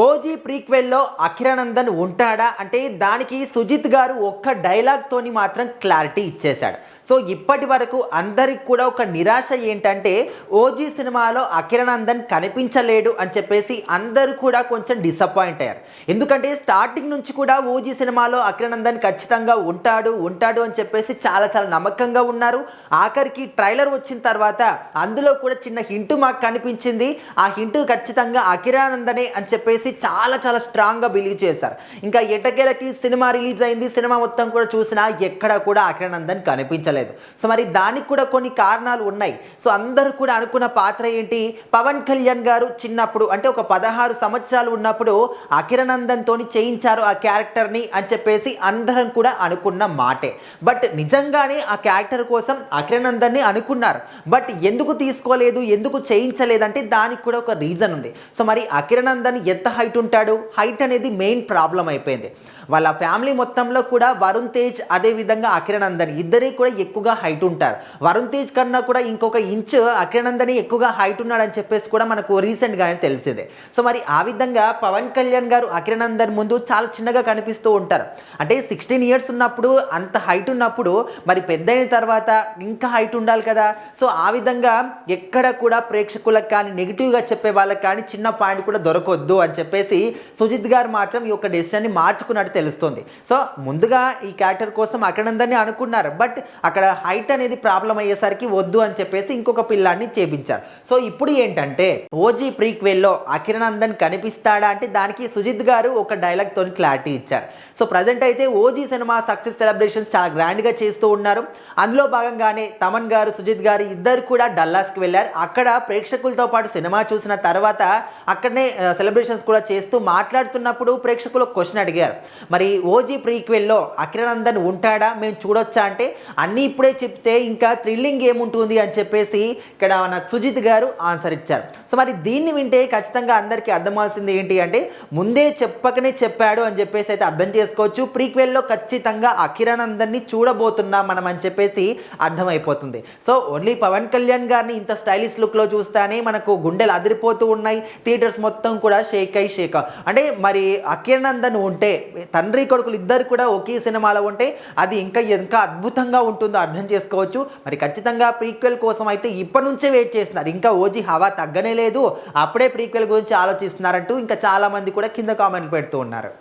OG ప్రీక్వెల్‌లో Akiranandan ఉంటాడా? అంటే దానికి సుజిత్ గారు ఒక్క డైలాగ్‌తోని మాత్రం క్లారిటీ ఇచ్చేశాడు. సో ఇప్పటి వరకు అందరికి కూడా ఒక నిరాశ ఏంటంటే ఓజీ సినిమాలో అఖిరానందన్ కనిపించలేడు అని చెప్పేసి అందరూ కూడా కొంచెం డిసప్పాయింట్ అయ్యారు. ఎందుకంటే స్టార్టింగ్ నుంచి కూడా ఓజీ సినిమాలో అఖిరానందన్ ఖచ్చితంగా ఉంటాడు అని చెప్పేసి చాలా నమ్మకంగా ఉన్నారు. ఆఖరికి ట్రైలర్ వచ్చిన తర్వాత అందులో కూడా చిన్న హింట్ మాకు కనిపించింది. ఆ హింట్ ఖచ్చితంగా అఖిరానందనే అని చెప్పేసి చాలా స్ట్రాంగ్గా బిలీవ్ చేశారు. ఇంకా ఎట్టకేలకి సినిమా రిలీజ్ అయింది. సినిమా మొత్తం కూడా చూసినా ఎక్కడ కూడా అఖిరానందన్ కనిపించలేదు. సో మరి దానికి కూడా కొన్ని కారణాలు ఉన్నాయి. సో అందరూ కూడా అనుకున్న పాత్ర ఏంటి, పవన్ కళ్యాణ్ గారు చిన్నప్పుడు అంటే ఒక 16 సంవత్సరాలు ఉన్నప్పుడు అఖిరానందన్ తోని చేయించారు ఆ క్యారెక్టర్ని అని చెప్పేసి అందరం కూడా అనుకున్న మాటే. బట్ నిజంగానే ఆ క్యారెక్టర్ కోసం అఖిరానందన్ని అనుకున్నారు. బట్ ఎందుకు తీసుకోలేదు, ఎందుకు చేయించలేదంటే దానికి కూడా ఒక రీజన్ ఉంది. సో మరి అఖిరానందన్ ఎంత హైట్ ఉంటాడు, హైట్ అనేది మెయిన్ ప్రాబ్లం అయిపోయింది. వాళ్ళ ఫ్యామిలీ మొత్తంలో కూడా వరుణ్ తేజ్ అదేవిధంగా అఖిరానందన్ ఇద్దరే కూడా ఎక్కువగా హైట్ ఉంటారు. వరుణ్ తేజ్ కన్నా కూడా ఇంకొక ఇంచ్ అఖిరానందన్ ఎక్కువగా హైట్ ఉన్నాడని చెప్పేసి కూడా మనకు రీసెంట్గానే తెలిసిందే. సో మరి ఆ విధంగా పవన్ కళ్యాణ్ గారు అఖిరానందన్ ముందు చాలా చిన్నగా కనిపిస్తూ ఉంటారు. అంటే 16 ఇయర్స్ ఉన్నప్పుడు అంత హైట్ ఉన్నప్పుడు మరి పెద్దయిన తర్వాత ఇంకా హైట్ ఉండాలి కదా. సో ఆ విధంగా ఎక్కడ కూడా ప్రేక్షకులకు కానీ నెగిటివ్గా చెప్పే వాళ్ళకి కానీ చిన్న పాయింట్ కూడా దొరకొద్దు అని చెప్పేసి సుజిత్ గారు మాత్రం ఈ యొక్క డెసిషన్ని మార్చుకున్నట్టు తెలుస్తుంది. సో ముందుగా ఈ క్యారెక్టర్ కోసం అఖిరానందన్ని అనుకున్నారు. బట్ అక్కడ హైట్ అనేది ప్రాబ్లం అయ్యేసరికి వద్దు అని చెప్పేసి ఇంకొక పిల్లాన్ని చేపించారు. సో ఇప్పుడు ఏంటంటే ఓజీ ప్రీక్వెల్లో అఖిరానందన్ కనిపిస్తాడా అంటే దానికి సుజిత్ గారు ఒక డైలాగ్ తోని క్లారిటీ ఇచ్చారు. సో ప్రజెంట్ అయితే ఓజీ సినిమా సక్సెస్ సెలబ్రేషన్స్ చాలా గ్రాండ్గా చేస్తూ ఉన్నారు. అందులో భాగంగానే తమన్ గారు సుజిత్ గారు ఇద్దరు కూడా డల్లాస్కి వెళ్ళారు. అక్కడ ప్రేక్షకులతో పాటు సినిమా చూసిన తర్వాత అక్కడనే సెలబ్రేషన్స్ కూడా చేస్తూ మాట్లాడుతున్నప్పుడు ప్రేక్షకులు క్వశ్చన్ అడిగారు, మరి ఓజీ ప్రీక్వెల్లో అఖిరానందన్ ఉంటాడా, మేము చూడొచ్చా అంటే అన్నీ ఇప్పుడే చెప్తే ఇంకా థ్రిల్లింగ్ ఏముంటుంది అని చెప్పేసి ఇక్కడ నాకు సుజిత్ గారు ఆన్సర్ ఇచ్చారు. సో మరి దీన్ని వింటే ఖచ్చితంగా అందరికీ అర్థమవుతుంది ఏంటి అంటే ముందే చెప్పకనే చెప్పాడు అని చెప్పేసి అయితే అర్థం చేసుకోవచ్చు. ప్రీక్వెల్లో ఖచ్చితంగా అఖిరానందన్ని చూడబోతున్నాం మనం అని చెప్పేసి అర్థమైపోతుంది. సో ఓన్లీ పవన్ కళ్యాణ్ గారిని ఇంత స్టైలిష్ లుక్లో చూస్తానే మనకు గుండెలు అదిరిపోతూ ఉన్నాయి. థియేటర్స్ మొత్తం కూడా షేక్ అంటే మరి అఖిరానందన్ ఉంటే తండ్రి కొడుకులు ఇద్దరు కూడా ఒకే సినిమాలో ఉంటే అది ఇంకా అద్భుతంగా ఉంటుందో అర్థం చేసుకోవచ్చు. మరి ఖచ్చితంగా ప్రీక్వెల్ కోసం అయితే ఇప్పటి నుంచే వెయిట్ చేస్తున్నారు. ఇంకా ఓజీ హవా తగ్గనే లేదు, అప్పుడే ప్రీక్వెల్ గురించి ఆలోచిస్తున్నారంటూ ఇంకా చాలా మంది కూడా కింద కామెంట్లు పెడుతూ ఉన్నారు.